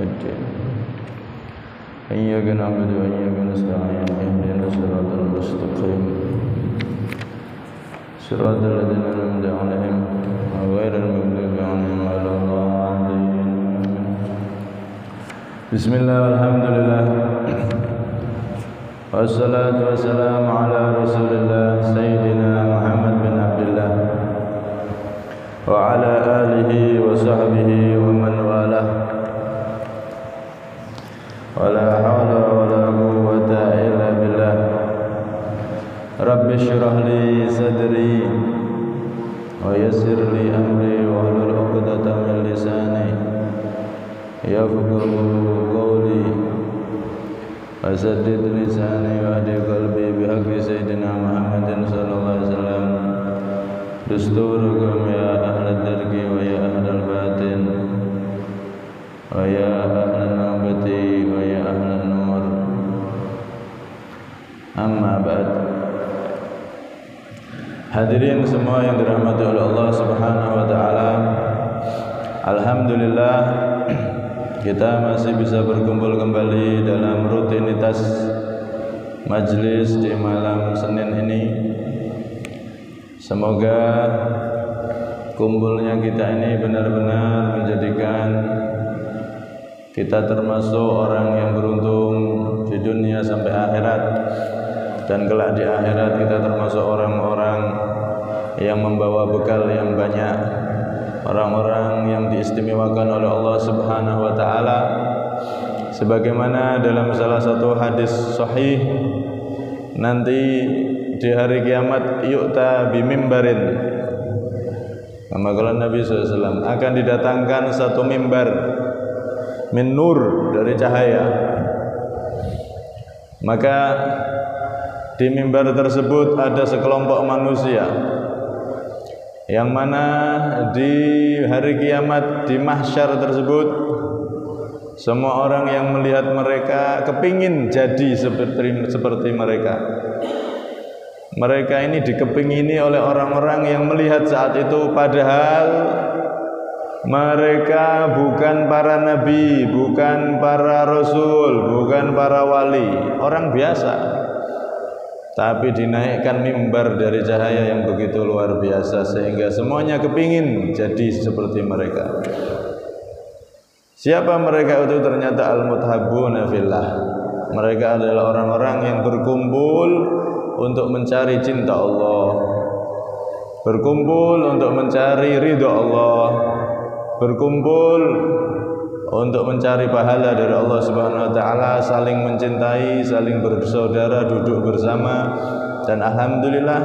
الدين إياك نعبد وإياك نستعين اهدنا الصراط المستقيم صراط الذين أنعمت عليهم غير المغضوب عليهم ولا الضالين. بسم الله والحمد لله والصلاة والسلام على رسول الله سيدنا محمد بن عبد الله وعلى آله وصحبه ومن والاه ولا حول ولا قوة إلا بالله. رب اشرح لي صدري ويسر لي أمري واحلل عقدة من لساني يفقهوا قولي وسدد لساني واهد قلبي بحق سيدنا محمد صلى الله عليه وسلم. دستوركم يا أهل الدرك ويا أهل الباطن ويا أهل النوبة ويا أهل النور. Amma ba'd. Hadirin semua yang dirahmati oleh Allah Subhanahu wa taala. Alhamdulillah kita masih bisa berkumpul kembali dalam rutinitas majlis di malam Senin ini. Semoga kumpulnya kita ini benar-benar menjadikan kita termasuk orang yang beruntung di dunia sampai akhirat, dan kelak di akhirat kita termasuk orang-orang yang membawa bekal yang banyak, orang-orang yang diistimewakan oleh Allah Subhanahu wa taala, sebagaimana dalam salah satu hadis sahih, nanti di hari kiamat yu'ta bimimbarin, kama Nabi SAW, akan didatangkan satu mimbar min nur, dari cahaya. Maka di mimbar tersebut ada sekelompok manusia yang mana di hari kiamat, di mahsyar tersebut, semua orang yang melihat mereka kepingin jadi seperti mereka. Mereka ini dikepingini oleh orang-orang yang melihat saat itu, padahal mereka bukan para nabi, bukan para rasul, bukan para wali, orang biasa. Tapi dinaikkan mimbar dari cahaya yang begitu luar biasa sehingga semuanya kepingin jadi seperti mereka. Siapa mereka itu? Ternyata al-muthabbuna fillah. Mereka adalah orang-orang yang berkumpul untuk mencari cinta Allah, berkumpul untuk mencari ridha Allah, berkumpul untuk mencari pahala dari Allah Subhanahu wa taala, saling mencintai, saling bersaudara, duduk bersama. Dan alhamdulillah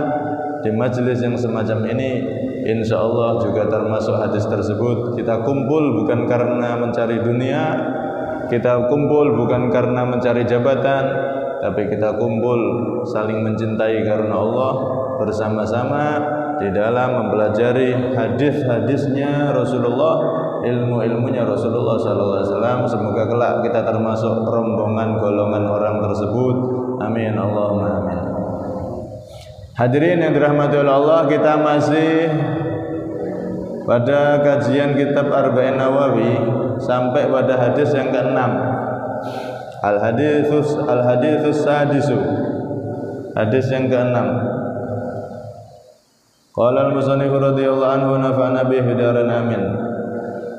di majelis yang semacam ini insyaallah juga termasuk hadis tersebut. Kita kumpul bukan karena mencari dunia, kita kumpul bukan karena mencari jabatan, tapi kita kumpul saling mencintai karena Allah, bersama-sama di dalam mempelajari hadis-hadisnya Rasulullah, ilmu-ilmunya Rasulullah sallallahu alaihi wasallam. Semoga kelak kita termasuk rombongan golongan orang tersebut. Amin Allahumma amin. Hadirin yang dirahmati oleh Allah, kita masih pada kajian kitab Arba'in Nawawi sampai pada hadis yang ke-6. Al-haditsus sadisu, hadis yang ke-6. Qala al-musannif radhiyallahu anhu nafa'ana bihi daran amin.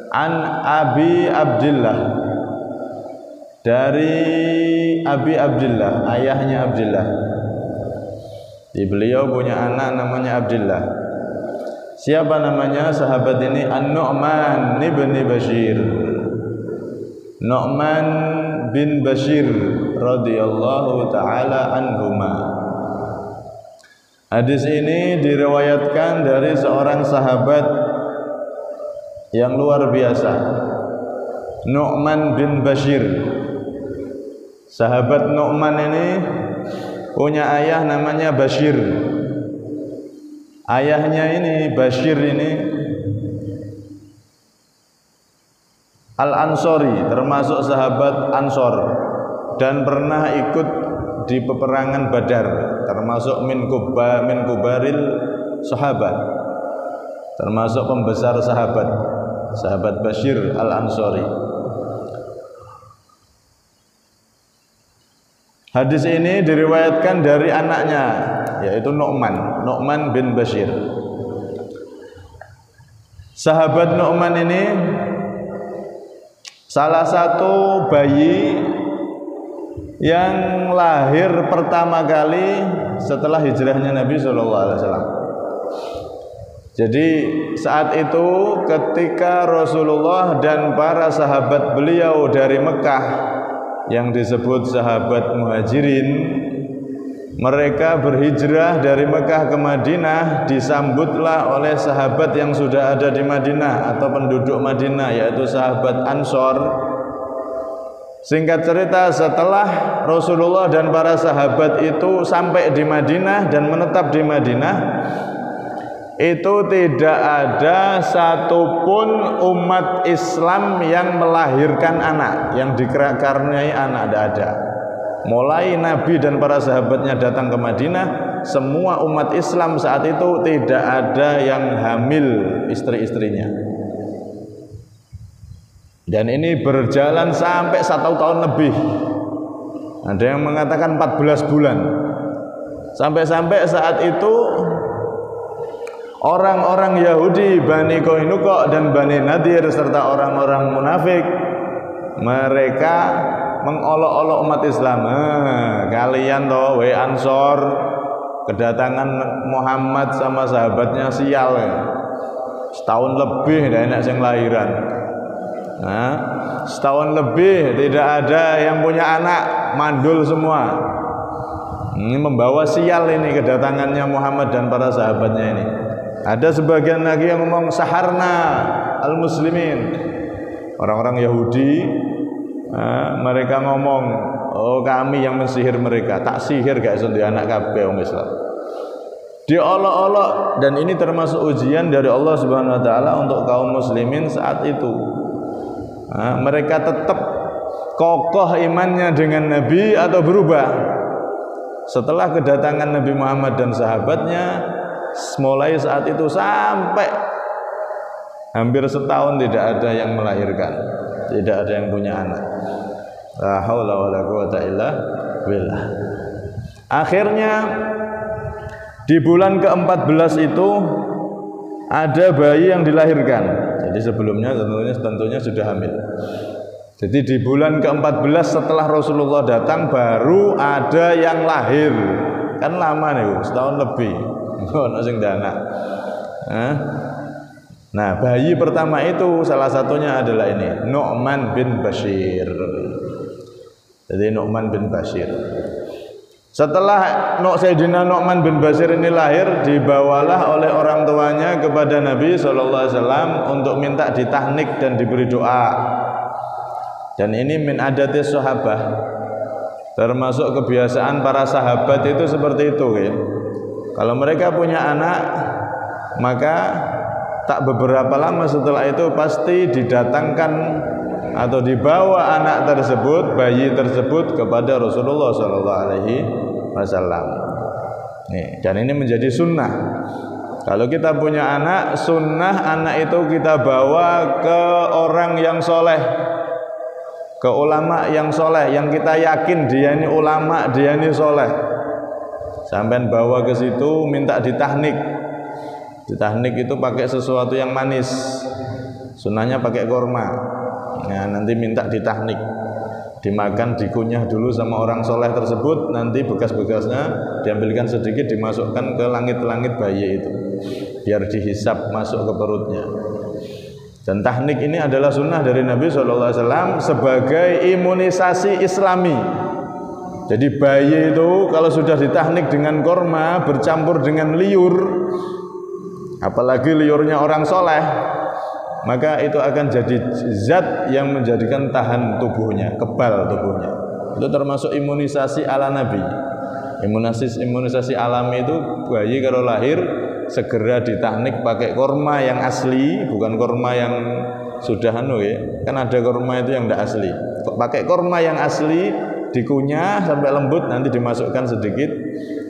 An Abi Abdillah, dari Abi Abdillah, ayahnya Abdillah. Beliau punya anak namanya Abdillah. Siapa namanya sahabat ini? An-Nu'man ibn Bashir. Nu'man bin Bashir radhiyallahu taala anhuma. Hadis ini diriwayatkan dari seorang sahabat yang luar biasa, Nu'man bin Bashir. Sahabat Nu'man ini punya ayah namanya Bashir. Ayahnya ini Bashir ini Al-Ansori, termasuk sahabat Ansor, dan pernah ikut di peperangan Badar, termasuk min kubaril sahabat, termasuk pembesar sahabat Bashir Al-Ansori. Hadis ini diriwayatkan dari anaknya, yaitu Nu'man bin Bashir. Sahabat Nu'man ini salah satu bayi yang lahir pertama kali setelah hijrahnya Nabi SAW. Jadi saat itu ketika Rasulullah dan para sahabat beliau dari Mekah yang disebut sahabat Muhajirin, mereka berhijrah dari Mekah ke Madinah, disambutlah oleh sahabat yang sudah ada di Madinah atau penduduk Madinah, yaitu sahabat Ansor. Singkat cerita, setelah Rasulullah dan para sahabat itu sampai di Madinah dan menetap di Madinah, itu tidak ada satupun umat Islam yang melahirkan anak, yang dikaruniai anak, tidak ada. Mulai Nabi dan para sahabatnya datang ke Madinah, semua umat Islam saat itu tidak ada yang hamil istri-istrinya. Dan ini berjalan sampai 1 tahun lebih. Ada yang mengatakan 14 bulan. Sampai-sampai saat itu orang-orang Yahudi, Bani Qainuqa dan Bani Nadir serta orang-orang munafik, mereka mengolok-olok umat Islam. Kalian toh we Ansor, kedatangan Muhammad sama sahabatnya sial. Setahun lebih dah enak sing lahiran. Setahun lebih tidak ada yang punya anak, mandul semua. Ini membawa sial ini kedatangannya Muhammad dan para sahabatnya ini. Ada sebagian lagi yang ngomong saharna al-muslimin. Orang-orang Yahudi, mereka ngomong, oh kami yang mensihir mereka. Tak sihir gak iso di anak kabeh wong Islam. Diolok-olok, dan ini termasuk ujian dari Allah Subhanahu wa taala untuk kaum muslimin saat itu. Mereka tetap kokoh imannya dengan Nabi atau berubah. Setelah kedatangan Nabi Muhammad dan sahabatnya, mulai saat itu sampai hampir setahun tidak ada yang melahirkan, tidak ada yang punya anak. La haula wala quwata illa billah. Akhirnya di bulan ke-14 itu ada bayi yang dilahirkan. Jadi sebelumnya tentunya sudah hamil. Jadi di bulan ke-14 setelah Rasulullah datang baru ada yang lahir. Kan lama nih, setahun lebih. Ono sing anak. Nah, bayi pertama itu salah satunya adalah ini, Nu'man bin Bashir. Jadi Nu'man bin Bashir. Setelah Sayyidina Nu'man bin Bashir ini lahir, dibawalah oleh orang tuanya kepada Nabi SAW untuk minta ditahnik dan diberi doa. Dan ini min adatis sahabah, termasuk kebiasaan para sahabat itu seperti itu ya. Kalau mereka punya anak, maka tak beberapa lama setelah itu pasti didatangkan atau dibawa anak tersebut, bayi tersebut kepada Rasulullah SAW. Dan ini menjadi sunnah. Kalau kita punya anak, sunnah anak itu kita bawa ke orang yang soleh, ke ulama yang soleh, yang kita yakin dia ini ulama, dia ini soleh. Sampai bawa ke situ, minta ditahnik. Ditahnik itu pakai sesuatu yang manis. Sunnahnya pakai korma. Nah, nanti minta ditahnik, dimakan, dikunyah dulu sama orang soleh tersebut. Nanti bekas-bekasnya diambilkan sedikit, dimasukkan ke langit-langit bayi itu, biar dihisap masuk ke perutnya. Dan tahnik ini adalah sunnah dari Nabi SAW sebagai imunisasi Islami. Jadi bayi itu kalau sudah ditahnik dengan korma bercampur dengan liur, apalagi liurnya orang soleh, maka itu akan jadi zat yang menjadikan tahan tubuhnya, kebal tubuhnya. Itu termasuk imunisasi ala Nabi. Imunisasi alami itu bayi kalau lahir segera ditahnik pakai korma yang asli, bukan korma yang sudah kan ada korma itu yang tidak asli. Pakai korma yang asli, dikunyah sampai lembut, nanti dimasukkan sedikit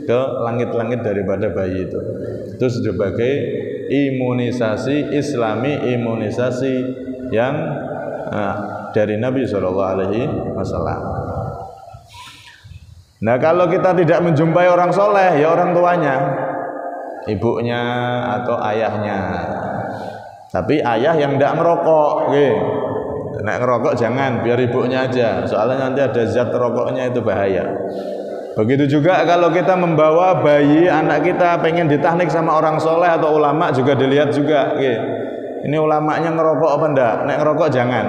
ke langit-langit daripada bayi itu. Itu sebagai imunisasi Islami, imunisasi yang dari Nabi SAW. Nah, kalau kita tidak menjumpai orang soleh, ya orang tuanya, ibunya atau ayahnya. Tapi ayah yang tidak ngerokok, nek ngerokok jangan, biar ibunya aja. Soalnya nanti ada zat rokoknya, itu bahaya. Begitu juga kalau kita membawa bayi, anak kita pengen ditahnik sama orang soleh atau ulama, juga dilihat juga, ini ulamanya ngerokok apa enggak. Nek ngerokok jangan,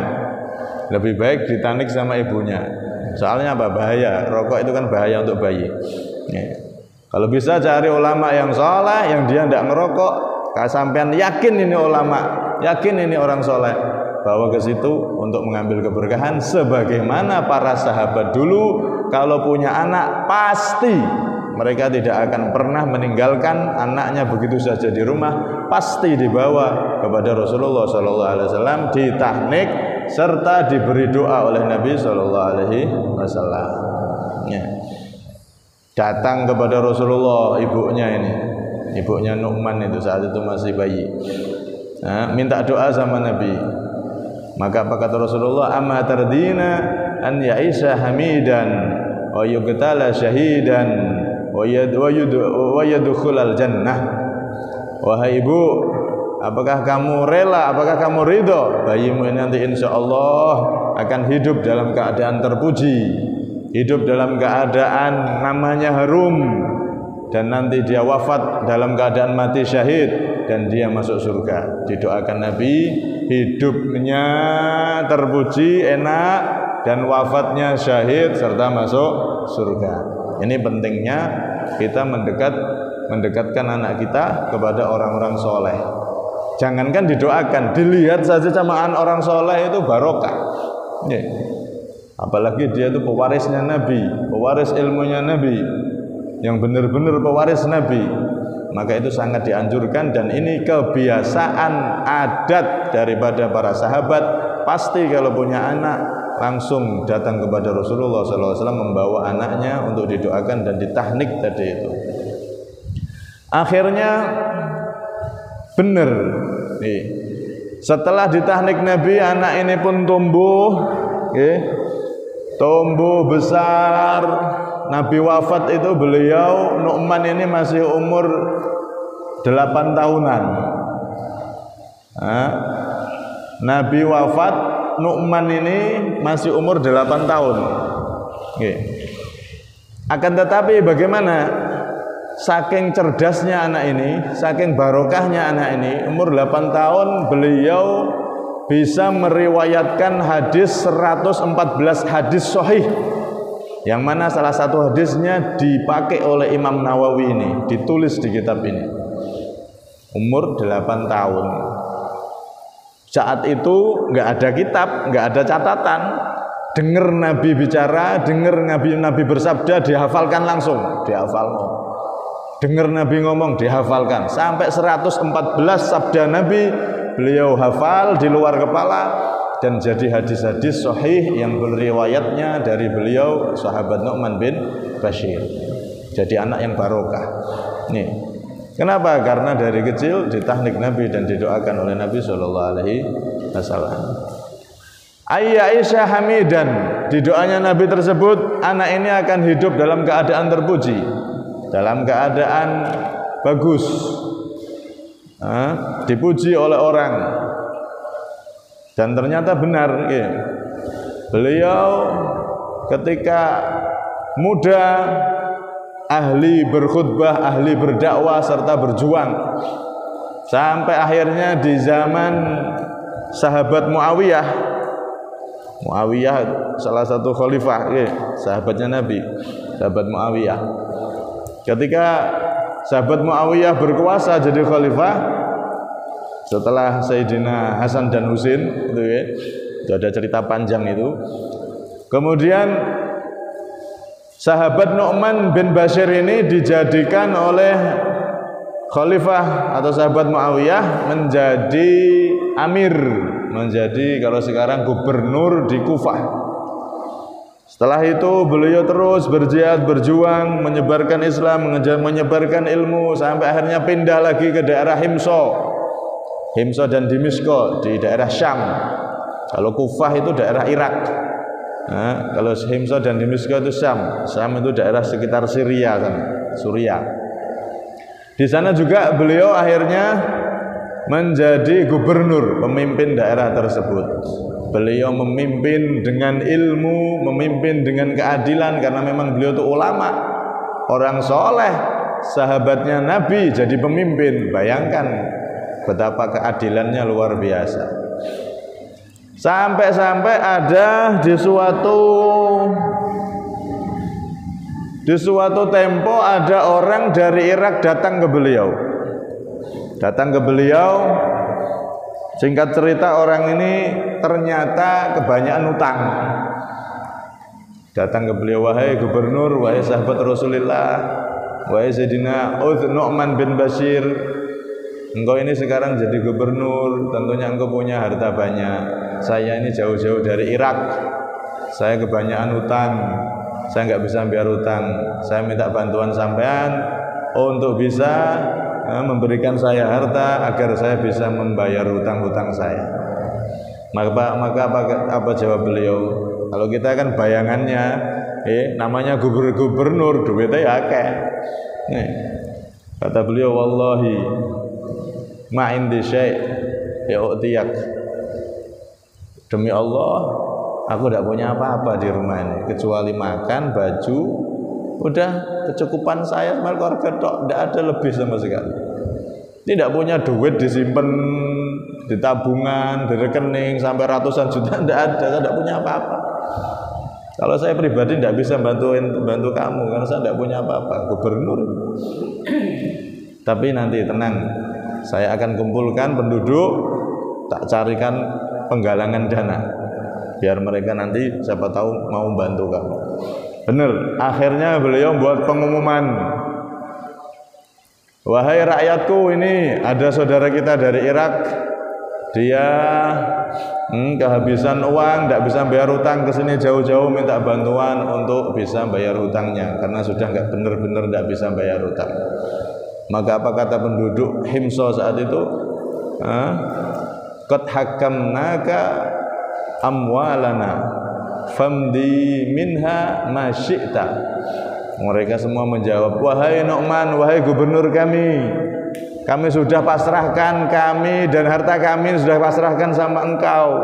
lebih baik ditahnik sama ibunya. Soalnya apa? Bahaya. Rokok itu kan bahaya untuk bayi. Kalau bisa cari ulama yang soleh, yang dia enggak ngerokok, sampean yakin ini ulama, yakin ini orang soleh, bawa ke situ untuk mengambil keberkahan. Sebagaimana para sahabat dulu, kalau punya anak pasti mereka tidak akan pernah meninggalkan anaknya begitu saja di rumah, pasti dibawa kepada Rasulullah SAW, ditahnik serta diberi doa oleh Nabi SAW. Datang kepada Rasulullah ibunya ini, ibunya Nu'man itu saat itu masih bayi, minta doa sama Nabi. Maka apa kata Rasulullah? Amma tardina an ya'isha hamidan wa yugtala syahidan wa yadkhulal jannah. Wahai ibu, apakah kamu rela, apakah kamu ridho bayimu ini nanti insyaallah akan hidup dalam keadaan terpuji, hidup dalam keadaan namanya harum, dan nanti dia wafat dalam keadaan mati syahid dan dia masuk surga. Didoakan Nabi, hidupnya terpuji, enak, dan wafatnya syahid serta masuk surga. Ini pentingnya kita mendekatkan anak kita kepada orang-orang soleh. Jangankan didoakan, dilihat saja samaan orang soleh itu barokah. Apalagi dia itu pewarisnya Nabi, pewaris ilmunya Nabi, yang benar-benar pewaris Nabi, maka itu sangat dianjurkan. Dan ini kebiasaan adat daripada para sahabat. Pasti kalau punya anak langsung datang kepada Rasulullah SAW membawa anaknya untuk didoakan dan ditahnik tadi itu. Akhirnya benar nih, setelah ditahnik Nabi, anak ini pun tumbuh besar. Nabi wafat itu beliau Nu'man ini masih umur 8 tahunan. Nabi wafat, Nu'man ini masih umur 8 tahun. Akan tetapi bagaimana? Saking cerdasnya anak ini, saking barokahnya anak ini, umur 8 tahun beliau bisa meriwayatkan hadis 114 hadis sahih, yang mana salah satu hadisnya dipakai oleh Imam Nawawi ini, ditulis di kitab ini. Umur 8 tahun. Saat itu nggak ada kitab, nggak ada catatan. Dengar Nabi bicara, dengar Nabi bersabda, dihafalkan langsung, dihafal. Dengar Nabi ngomong, dihafalkan. Sampai 114 sabda Nabi beliau hafal di luar kepala, dan jadi hadis-hadis sahih yang berriwayatnya dari beliau sahabat Nu'man bin Bashir. Jadi anak yang barokah. Nih, kenapa? Karena dari kecil ditahnik Nabi dan didoakan oleh Nabi SAW. Aisyah hamidan, di doanya Nabi tersebut, anak ini akan hidup dalam keadaan terpuji, dalam keadaan bagus, dipuji oleh orang. Dan ternyata benar, beliau ketika muda ahli berkhutbah, ahli berdakwah serta berjuang, sampai akhirnya di zaman sahabat Muawiyah salah satu khalifah, sahabatnya Nabi, sahabat Muawiyah. Ketika sahabat Muawiyah berkuasa jadi khalifah setelah Sayyidina Hasan dan Husain, itu ada cerita panjang itu. Kemudian sahabat Nu'man bin Bashir ini dijadikan oleh khalifah atau sahabat Muawiyah menjadi amir, menjadi kalau sekarang gubernur di Kufah. Setelah itu beliau terus berjihad, berjuang, menyebarkan Islam, menyebarkan ilmu, sampai akhirnya pindah lagi ke daerah Himso dan Dimisko di daerah Syam. Kalau Kufah itu daerah Irak. Nah, kalau Himso dan Dimisko itu Syam. Syam itu daerah sekitar Syria kan, Suriah. Di sana juga beliau akhirnya menjadi gubernur, pemimpin daerah tersebut. Beliau memimpin dengan ilmu, memimpin dengan keadilan karena memang beliau itu ulama, orang soleh, sahabatnya Nabi jadi pemimpin. Bayangkan betapa keadilannya luar biasa. Sampai-sampai ada di suatu tempo ada orang dari Irak datang ke beliau. Singkat cerita orang ini ternyata kebanyakan utang. Datang ke beliau, wahai gubernur, wahai sahabat Rasulullah, wahai Sayyidina Nu'man bin Bashir, engkau ini sekarang jadi gubernur, tentunya engkau punya harta banyak. Saya ini jauh-jauh dari Irak, saya kebanyakan utang, saya nggak bisa bayar utang. Saya minta bantuan sampean untuk bisa memberikan saya harta agar saya bisa membayar hutang-hutang saya. Maka apa jawab beliau? Kalau kita kan bayangannya, namanya gubernur, duitnya ya akeh. Kata beliau, wallahi ma indi syai' ya'tiyak. Demi Allah, aku tidak punya apa-apa di rumah ini kecuali makan, baju, udah kecukupan saya sama keluarga tok, tidak ada lebih sama sekali. Tidak punya duit disimpan di tabungan, di rekening sampai ratusan juta, tidak ada, saya tidak punya apa-apa. Kalau saya pribadi tidak bisa bantu kamu karena saya tidak punya apa-apa, gubernur. Tapi nanti tenang, saya akan kumpulkan penduduk, tak carikan penggalangan dana biar mereka nanti siapa tahu mau bantu kamu. Benar, akhirnya beliau buat pengumuman, wahai rakyatku, ini ada saudara kita dari Irak, dia kehabisan uang, tidak bisa bayar hutang, kesini jauh-jauh minta bantuan untuk bisa bayar hutangnya karena sudah nggak benar-benar tidak bisa bayar hutang. Maka apa kata penduduk Himso saat itu? Qad hakamnaka amwalana famdi minha ma syi'ta. Mereka semua menjawab, wahai Nu'man, wahai gubernur kami sudah pasrahkan, kami dan harta kami sudah pasrahkan sama engkau.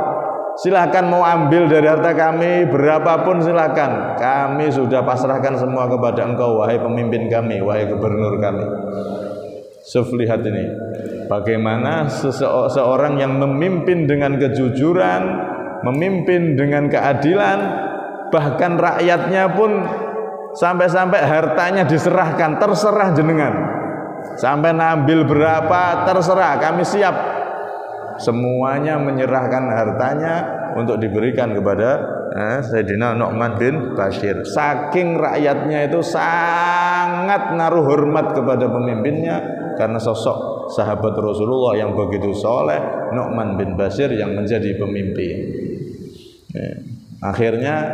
Silahkan mau ambil dari harta kami berapapun silahkan. Kami sudah pasrahkan semua kepada engkau, wahai pemimpin kami, wahai gubernur kami. Lihat ini, bagaimana seorang yang memimpin dengan kejujuran, memimpin dengan keadilan, bahkan rakyatnya pun sampai-sampai hartanya diserahkan, terserah jenengan. Sampai ngambil berapa terserah, kami siap. Semuanya menyerahkan hartanya untuk diberikan kepada Sayyidina Nu'man bin Bashir. Saking rakyatnya itu sangat naruh hormat kepada pemimpinnya karena sosok sahabat Rasulullah yang begitu soleh, Nu'man bin Bashir yang menjadi pemimpin. Akhirnya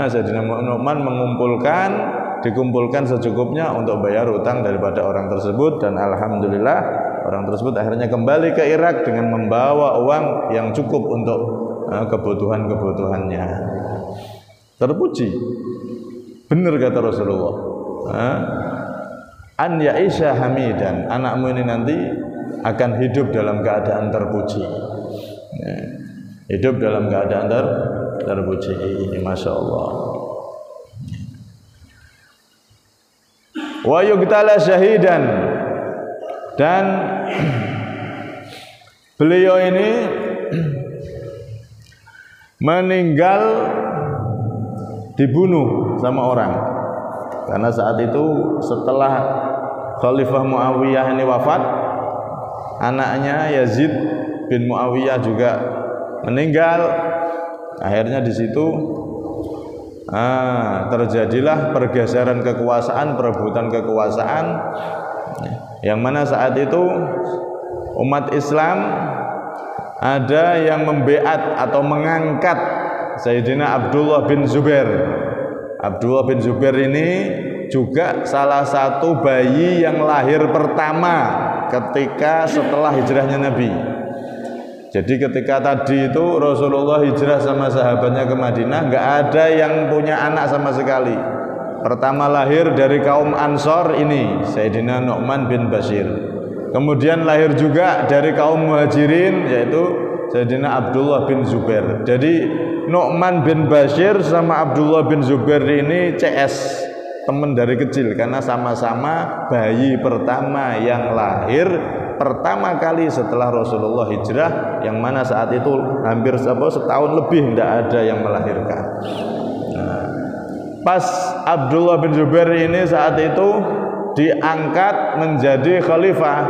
Sayyidina Nu'man dikumpulkan secukupnya untuk bayar hutang daripada orang tersebut, dan alhamdulillah orang tersebut akhirnya kembali ke Irak dengan membawa uang yang cukup untuk kebutuhannya. Terpuji, benar kata Rasulullah, an ya'isha hamidan, anakmu ini nanti akan hidup dalam keadaan terpuji. Hidup dalam keadaan terpuji. Masya Allah. Wa yuqtala syahidan, dan beliau ini meninggal dibunuh sama orang karena saat itu setelah Khalifah Muawiyah ini wafat, anaknya Yazid bin Muawiyah juga meninggal. Akhirnya di situ terjadilah pergeseran kekuasaan, perebutan kekuasaan, yang mana saat itu umat Islam ada yang membeat atau mengangkat Sayyidina Abdullah bin Zubair. Abdullah bin Zubair ini juga salah satu bayi yang lahir pertama ketika setelah hijrahnya Nabi. Jadi ketika tadi itu Rasulullah hijrah sama sahabatnya ke Madinah, nggak ada yang punya anak sama sekali. Pertama lahir dari kaum Ansor ini Sayyidina Nu'man bin Bashir. Kemudian lahir juga dari kaum Muhajirin yaitu Sayyidina Abdullah bin Zubair. Jadi Nu'man bin Bashir sama Abdullah bin Zubair ini CS, teman dari kecil, karena sama-sama bayi pertama yang lahir pertama kali setelah Rasulullah hijrah, yang mana saat itu hampir setahun lebih tidak ada yang melahirkan. Nah, pas Abdullah bin Zubair ini saat itu diangkat menjadi khalifah,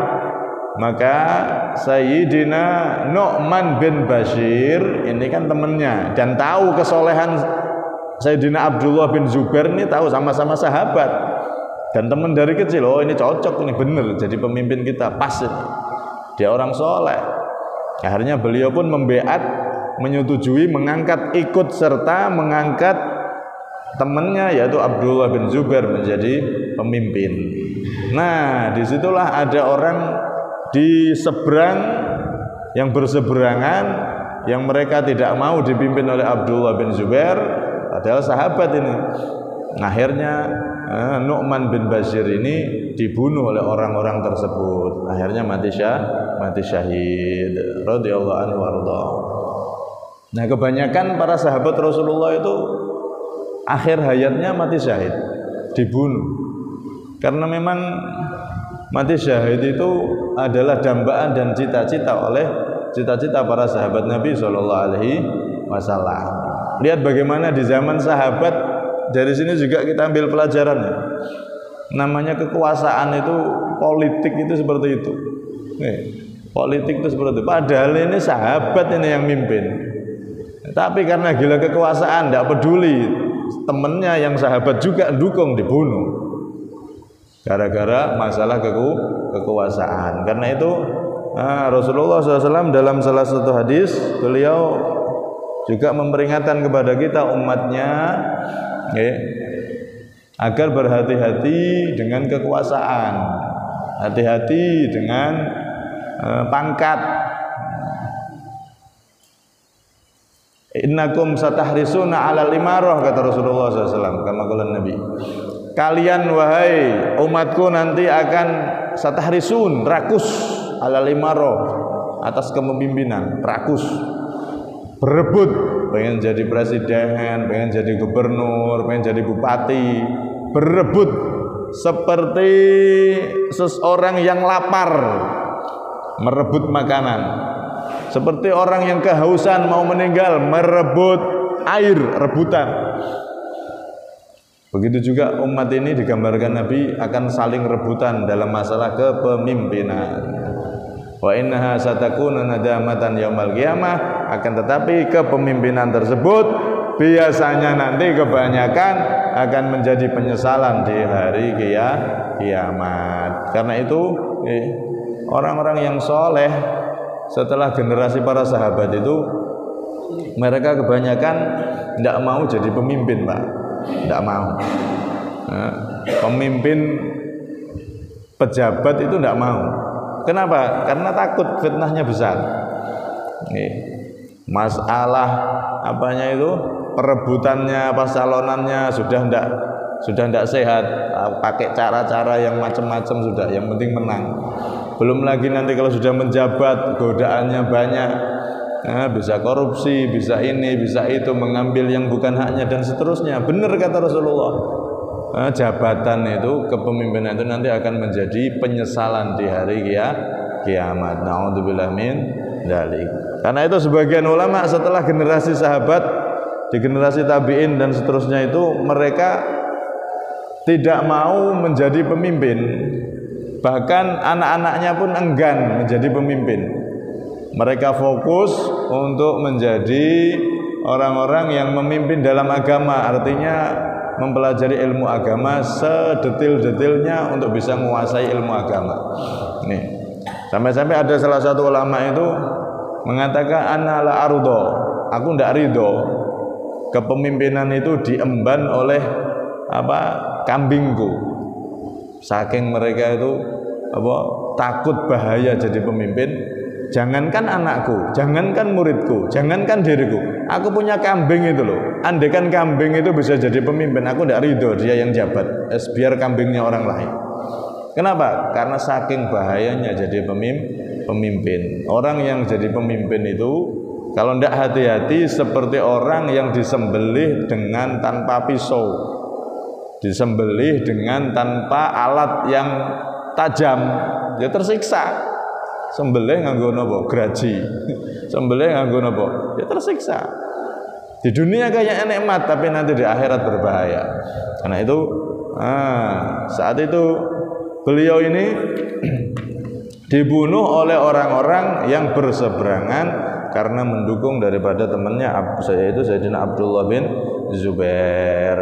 maka Sayyidina Nu'man bin Bashir ini kan temannya dan tahu kesolehan Sayyidina Abdullah bin Zubair ini, tahu sama-sama sahabat dan teman dari kecil. Oh ini cocok, ini bener jadi pemimpin kita, pas ini, dia orang soleh. Akhirnya beliau pun membeat, menyetujui, mengangkat, ikut serta mengangkat temannya yaitu Abdullah bin Zubair menjadi pemimpin. Nah disitulah ada orang di seberang yang berseberangan, yang mereka tidak mau dipimpin oleh Abdullah bin Zubair, padahal sahabat ini. Akhirnya Nu'man bin Bashir ini dibunuh oleh orang-orang tersebut. Akhirnya mati syahid radhiyallahu anhu warda. Nah, kebanyakan para sahabat Rasulullah itu akhir hayatnya mati syahid, dibunuh. Karena memang mati syahid itu adalah dambaan dan cita-cita para sahabat Nabi sallallahu alaihi wasallam. Lihat bagaimana di zaman sahabat. Dari sini juga kita ambil pelajaran. Namanya kekuasaan itu, politik itu seperti itu. Politik itu seperti itu. Padahal ini sahabat ini yang mimpin. Tapi karena gila kekuasaan, tidak peduli, temennya yang sahabat juga dukung, dibunuh. Gara-gara masalah kekuasaan. Karena itu Rasulullah SAW dalam salah satu hadis, beliau juga memperingatkan kepada kita umatnya agar berhati-hati dengan kekuasaan, hati-hati dengan pangkat. Innakum satahrisuna 'alal imarah, kata Rasulullah SAW, kama qala Nabi. Kalian wahai umatku nanti akan satahrisun, rakus, 'alal imarah, atas kepemimpinan, rakus, berebut, pengen jadi presiden, pengen jadi gubernur, pengen jadi bupati, berebut seperti seseorang yang lapar merebut makanan, seperti orang yang kehausan mau meninggal merebut air, rebutan. Begitu juga umat ini digambarkan Nabi akan saling rebutan dalam masalah kepemimpinan. Wa innaha satakuna nadamatan yaumal qiyamah, akan tetapi kepemimpinan tersebut biasanya nanti kebanyakan akan menjadi penyesalan di hari kiamat. Karena itu orang-orang yang soleh setelah generasi para sahabat itu, mereka kebanyakan tidak mau jadi pemimpin, Pak. Tidak mau. Pemimpin pejabat itu tidak mau. Kenapa? Karena takut fitnahnya besar. Masalah apanya itu, perebutannya, calonannya sudah tidak sehat, pakai cara-cara yang macam-macam sudah, yang penting menang. Belum lagi nanti kalau sudah menjabat, godaannya banyak, bisa korupsi, bisa ini, bisa itu, mengambil yang bukan haknya dan seterusnya. Benar kata Rasulullah. Jabatan itu, kepemimpinan itu nanti akan menjadi penyesalan di hari kiamat. Na'udzubillah min dzalik. Karena itu sebagian ulama setelah generasi sahabat, di generasi tabi'in dan seterusnya itu, mereka tidak mau menjadi pemimpin. Bahkan anak-anaknya pun enggan menjadi pemimpin. Mereka fokus untuk menjadi orang-orang yang memimpin dalam agama, artinya mempelajari ilmu agama sedetil-detilnya untuk bisa menguasai ilmu agama. Nih, sampai-sampai ada salah satu ulama itu mengatakan ana la ardo, aku tidak ridho kepemimpinan itu diemban oleh kambingku. Saking mereka itu takut bahaya jadi pemimpin, jangankan anakku, jangankan muridku, jangankan diriku, aku punya kambing itu loh. Andaikan kambing itu bisa jadi pemimpin, aku tidak ridho dia yang jabat. Biar kambingnya orang lain. Kenapa? Karena saking bahayanya jadi pemimpin. Orang yang jadi pemimpin itu kalau tidak hati-hati seperti orang yang disembelih dengan tanpa pisau, disembelih dengan tanpa alat yang tajam, dia tersiksa. Sembelih nganggo napa? Graji. Sembelih nganggo napa? Ya tersiksa. Di dunia kayaknya nikmat, tapi nanti di akhirat berbahaya. Karena itu saat itu beliau ini dibunuh oleh orang-orang yang berseberangan karena mendukung daripada temannya yaitu Sayyidina Abdullah bin Zubair.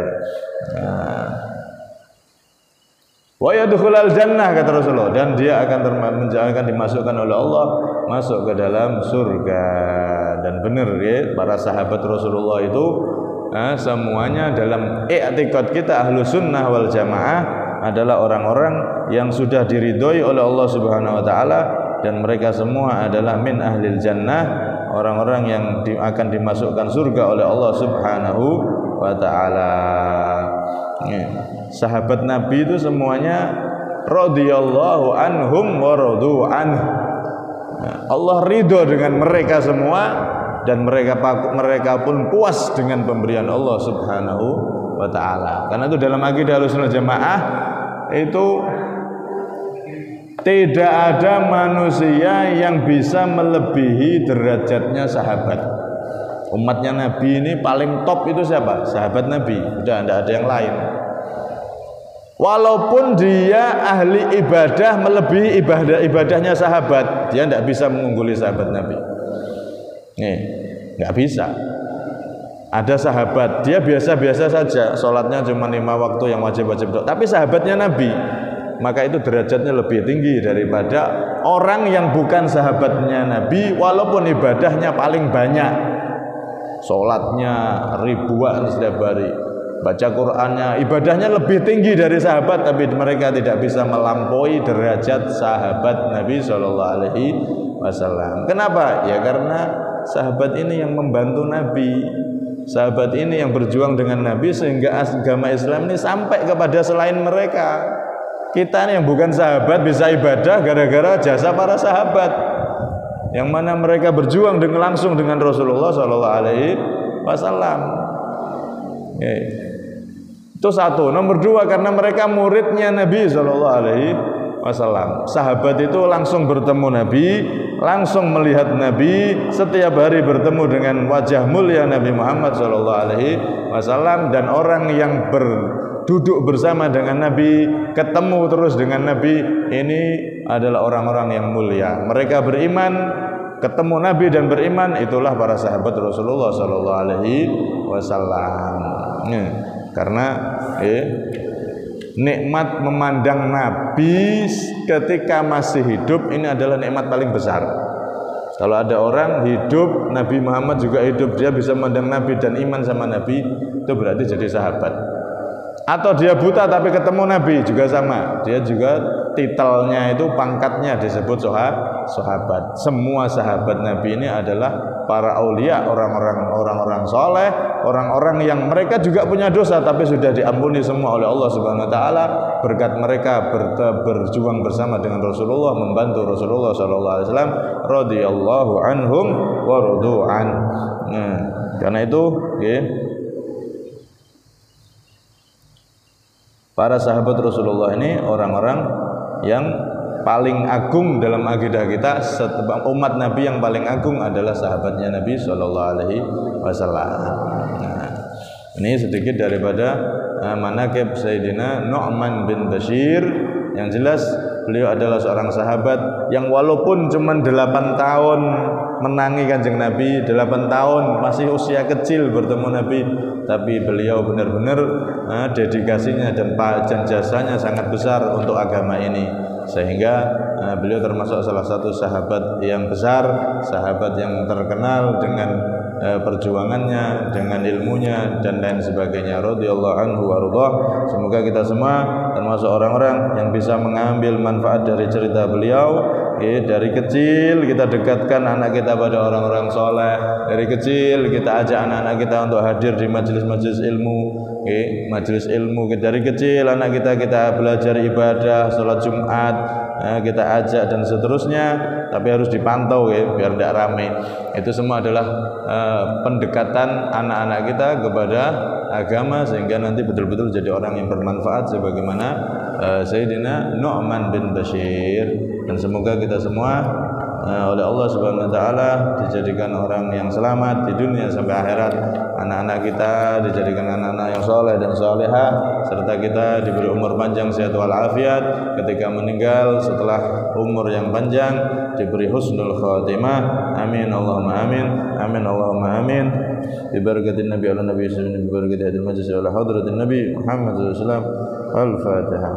Wa yadkhulul jannah, kata Rasulullah, dan dia akan dimasukkan oleh Allah masuk ke dalam surga. Dan benar ya, para sahabat Rasulullah itu semuanya dalam i'tiqad kita ahlu sunnah wal jamaah adalah orang-orang yang sudah diridhoi oleh Allah Subhanahu wa taala, dan mereka semua adalah min ahlil jannah, orang-orang yang akan dimasukkan surga oleh Allah Subhanahu wa taala. Sahabat Nabi itu semuanya radhiyallahu anhum wa radu anhu. Allah ridho dengan mereka semua, dan mereka pun puas dengan pemberian Allah Subhanahu wa taala. Karena itu dalam akidah Ahlussunnah Jamaah itu tidak ada manusia yang bisa melebihi derajatnya sahabat. Umatnya Nabi ini paling top itu siapa? Sahabat Nabi. Udah tidak ada yang lain. Walaupun dia ahli ibadah melebihi ibadahnya sahabat, dia tidak bisa mengungguli sahabat Nabi. Nih, nggak bisa. Ada sahabat, dia biasa-biasa saja, sholatnya cuma 5 waktu yang wajib-wajib, tapi sahabatnya Nabi, maka itu derajatnya lebih tinggi daripada orang yang bukan sahabatnya Nabi, walaupun ibadahnya paling banyak, sholatnya ribuan setiap hari, baca Qur'annya, ibadahnya lebih tinggi dari sahabat, tapi mereka tidak bisa melampaui derajat sahabat Nabi Shallallahu Alaihi Wasallam. Kenapa? Ya karena sahabat ini yang membantu Nabi, sahabat ini yang berjuang dengan Nabi sehingga agama Islam ini sampai kepada selain mereka. Kita yang bukan sahabat bisa ibadah gara-gara jasa para sahabat, yang mana mereka berjuang langsung dengan Rasulullah Shallallahu Alaihi Wasallam. Itu satu. Nomor dua, karena mereka muridnya Nabi Shallallahu Alaihi Wasallam. Sahabat itu langsung bertemu Nabi, langsung melihat Nabi, setiap hari bertemu dengan wajah mulia Nabi Muhammad Shallallahu Alaihi Wasallam, dan orang yang duduk bersama dengan Nabi, ketemu terus dengan Nabi, ini adalah orang-orang yang mulia. Mereka beriman, ketemu Nabi dan beriman, itulah para sahabat Rasulullah Shallallahu Alaihi Wasallam. Karena nikmat memandang Nabi ketika masih hidup ini adalah nikmat paling besar. Kalau ada orang hidup, Nabi Muhammad juga hidup, dia bisa memandang Nabi dan iman sama Nabi, itu berarti jadi sahabat. Atau dia buta tapi ketemu Nabi, juga sama, dia juga titelnya itu, pangkatnya disebut sahabat. Semua sahabat Nabi ini adalah para aulia, orang-orang soleh, orang-orang yang mereka juga punya dosa tapi sudah diampuni semua oleh Allah Subhanahu wa taala berkat mereka berjuang bersama dengan Rasulullah, membantu Rasulullah sallallahu alaihi wasallam, radhiyallahu anhum wa radu an. Karena itu para sahabat Rasulullah ini orang-orang yang paling agung dalam akidah kita. Umat Nabi yang paling agung adalah sahabatnya Nabi Shallallahu Alaihi Wasallam. Ini sedikit daripada manaqib Sayyidina Nu'man bin Bashir. Yang jelas beliau adalah seorang sahabat yang walaupun cuma 8 tahun menangi Kanjeng Nabi, 8 tahun masih usia kecil bertemu Nabi, tapi beliau benar-benar dedikasinya dan jasanya sangat besar untuk agama ini, sehingga beliau termasuk salah satu sahabat yang besar, sahabat yang terkenal dengan perjuangannya, dengan ilmunya dan lain sebagainya, radhiyallahu anhu warḍah. Semoga kita semua termasuk orang-orang yang bisa mengambil manfaat dari cerita beliau dari kecil kita dekatkan anak kita pada orang-orang soleh. Dari kecil kita ajak anak-anak kita untuk hadir di majelis-majelis ilmu, majelis ilmu. Dari kecil anak kita belajar ibadah, sholat Jumat, kita ajak dan seterusnya. Tapi harus dipantau biar tidak ramai. Itu semua adalah pendekatan anak-anak kita kepada agama sehingga nanti betul-betul jadi orang yang bermanfaat sebagaimana Sayyidina Nu'man bin Bashir. Dan semoga kita semua oleh Allah Subhanahu wa taala dijadikan orang yang selamat di dunia sampai akhirat. Anak-anak kita dijadikan anak-anak yang soleh dan solehah, serta kita diberi umur panjang sehat walafiat ketika meninggal setelah umur yang panjang, diberi husnul khatimah. Amin Allahumma amin. Amin Allahumma amin. Bi barakatin Nabi ala Nabi sallallahu bi barakati hadil majlis ala hadratin Nabi Muhammad sallallahu alaihi wasallam. Al-Fatihah.